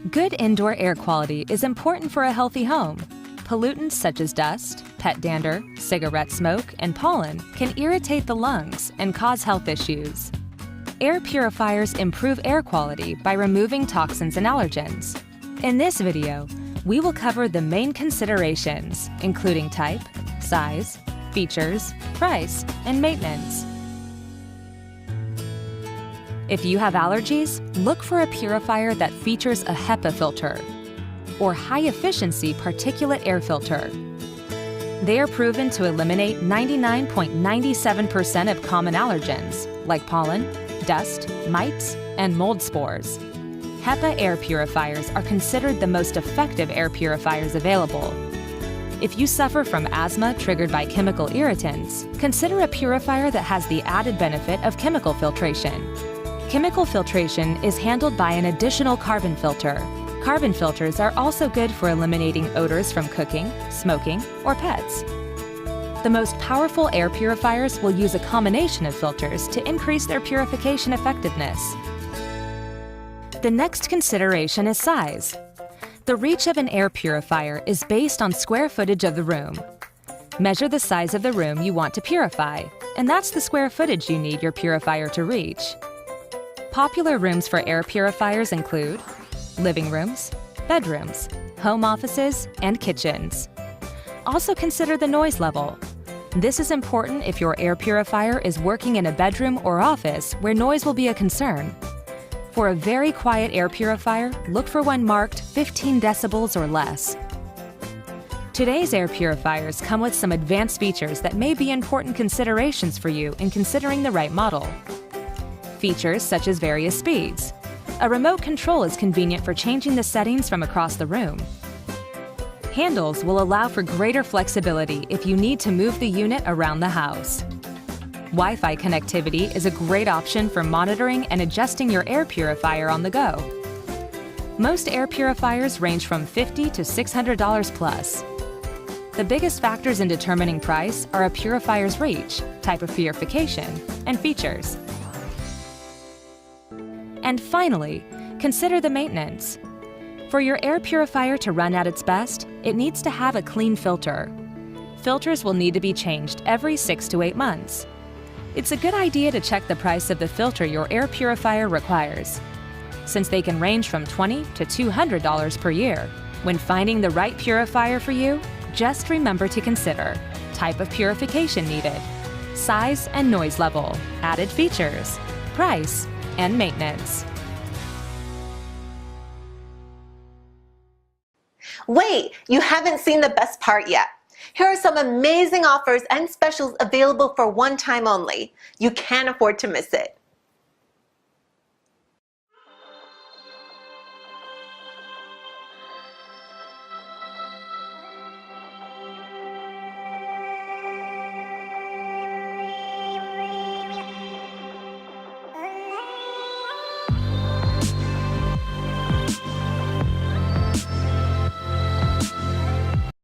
Good indoor air quality is important for a healthy home. Pollutants such as dust, pet dander, cigarette smoke, and pollen can irritate the lungs and cause health issues. Air purifiers improve air quality by removing toxins and allergens. In this video, we will cover the main considerations, including type, size, features, price, and maintenance. If you have allergies, look for a purifier that features a HEPA filter or high-efficiency particulate air filter. They are proven to eliminate 99.97% of common allergens like pollen, dust, mites, and mold spores. HEPA air purifiers are considered the most effective air purifiers available. If you suffer from asthma triggered by chemical irritants, consider a purifier that has the added benefit of chemical filtration. Chemical filtration is handled by an additional carbon filter. Carbon filters are also good for eliminating odors from cooking, smoking, or pets. The most powerful air purifiers will use a combination of filters to increase their purification effectiveness. The next consideration is size. The reach of an air purifier is based on square footage of the room. Measure the size of the room you want to purify, and that's the square footage you need your purifier to reach. Popular rooms for air purifiers include living rooms, bedrooms, home offices, and kitchens. Also consider the noise level. This is important if your air purifier is working in a bedroom or office where noise will be a concern. For a very quiet air purifier, look for one marked 15 decibels or less. Today's air purifiers come with some advanced features that may be important considerations for you in considering the right model. Features such as various speeds. A remote control is convenient for changing the settings from across the room. Handles will allow for greater flexibility if you need to move the unit around the house. Wi-Fi connectivity is a great option for monitoring and adjusting your air purifier on the go. Most air purifiers range from $50 to $600 plus. The biggest factors in determining price are a purifier's reach, type of purification, and features. And finally, consider the maintenance. For your air purifier to run at its best, it needs to have a clean filter. Filters will need to be changed every 6 to 8 months. It's a good idea to check the price of the filter your air purifier requires, since they can range from $20 to $200 per year. When finding the right purifier for you, just remember to consider type of purification needed, size and noise level, added features, price, and maintenance. Wait, you haven't seen the best part yet. Here are some amazing offers and specials available for one time only. You can't afford to miss it.